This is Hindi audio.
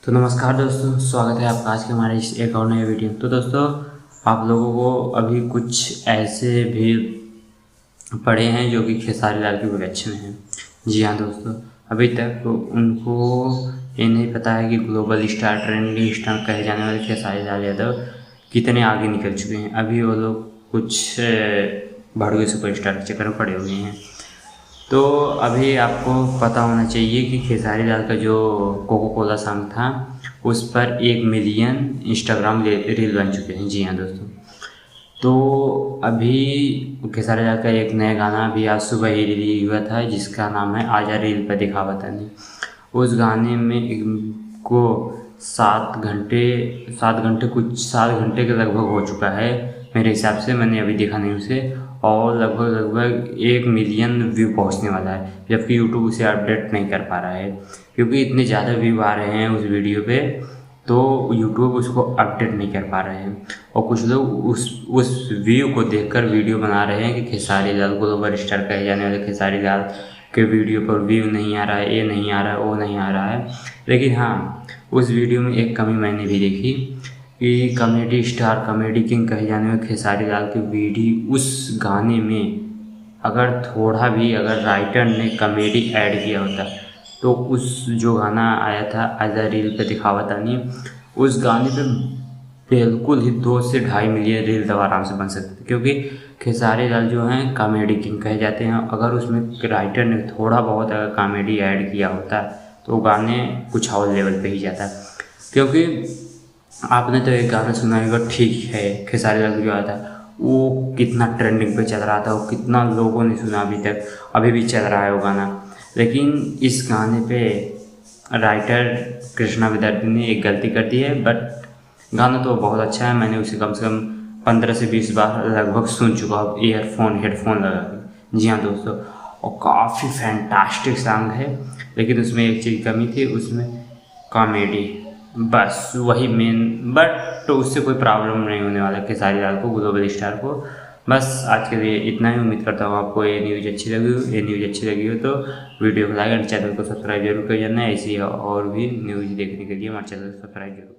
तो नमस्कार दोस्तों, स्वागत है आपका आज के हमारे इस एक और नए वीडियो। तो दोस्तों, आप लोगों को अभी कुछ ऐसे भी पढ़े हैं जो कि खेसारी लाल के कलेक्शन में हैं। जी हाँ दोस्तों, अभी तक उनको ये नहीं पता है कि ग्लोबल स्टार, ट्रेंडिंग स्टार कहे जाने वाले खेसारी लाल यादव कितने आगे निकल चुके हैं। अभी वो लोग कुछ भड़वे सुपरस्टार के चक्कर में पड़े हुए हैं। तो अभी आपको पता होना चाहिए कि खेसारी लाल का जो कोको कोला सॉन्ग था उस पर 1 मिलियन इंस्टाग्राम रील बन चुके हैं। जी हाँ दोस्तों, तो अभी खेसारी लाल का एक नया गाना भी आज सुबह ही रिलीज हुआ था जिसका नाम है आजा रील पर दिखावता नहीं। उस गाने में को 7 घंटे के लगभग हो चुका है मेरे हिसाब से, मैंने अभी देखा नहीं उसे, और लगभग 1 मिलियन व्यू पहुंचने वाला है, जबकि यूट्यूब उसे अपडेट नहीं कर पा रहा है क्योंकि इतने ज़्यादा व्यू आ रहे हैं उस वीडियो पे, तो यूट्यूब उसको अपडेट नहीं कर पा रहे हैं। और कुछ लोग उस व्यू को देखकर वीडियो बना रहे हैं कि खेसारी लाल ग्लोबल स्टार कहे जाने वाले खेसारी लाल के वीडियो पर व्यू नहीं आ रहा है, ये नहीं आ रहा है, वो नहीं आ रहा है। लेकिन हाँ, उस वीडियो में एक कमी मैंने भी देखी कि कॉमेडी स्टार, कॉमेडी किंग कहे जाने वाले खेसारी लाल के वीडियो, उस गाने में अगर थोड़ा भी अगर राइटर ने कॉमेडी ऐड किया होता तो उस जो गाना आया था आजा रील पे दिखावता नहीं, उस गाने पे बिल्कुल ही 2 से 2.5 मिलियन रील तो आराम से बन सकते थे, क्योंकि खेसारी लाल जो हैं कॉमेडी किंग कहे जाते हैं। अगर उसमें राइटर ने थोड़ा बहुत अगर कॉमेडी ऐड किया होता तो गाने कुछ और लेवल पे ही जाता। क्योंकि आपने तो एक गाना सुना होगा, ठीक है, खेसारी लाल जो आया था वो कितना ट्रेंडिंग पे चल रहा था, वो कितना लोगों ने सुना, अभी भी चल रहा है वो गाना। लेकिन इस गाने पे राइटर कृष्णा विद्यार्थी ने एक गलती कर दी है, बट गाना तो बहुत अच्छा है। मैंने उसे कम से कम 15 से 20 बार लगभग सुन चुका हूँ हेडफोन लगा के। जी हाँ दोस्तों, और काफ़ी फैंटास्टिक सॉन्ग है, लेकिन उसमें एक चीज़ कमी थी, उसमें कॉमेडी, बस वही मेन। बट तो उससे कोई प्रॉब्लम नहीं होने वाला खेसारी लाल को, ग्लोबल स्टार को। बस आज के लिए इतना ही। उम्मीद करता हूँ आपको ये न्यूज़ अच्छी लगी हो तो वीडियो को लाइक और चैनल को सब्सक्राइब जरूर कर जाना। ऐसी और भी न्यूज़ देखने के लिए हमारे चैनल को सब्सक्राइब जरूर।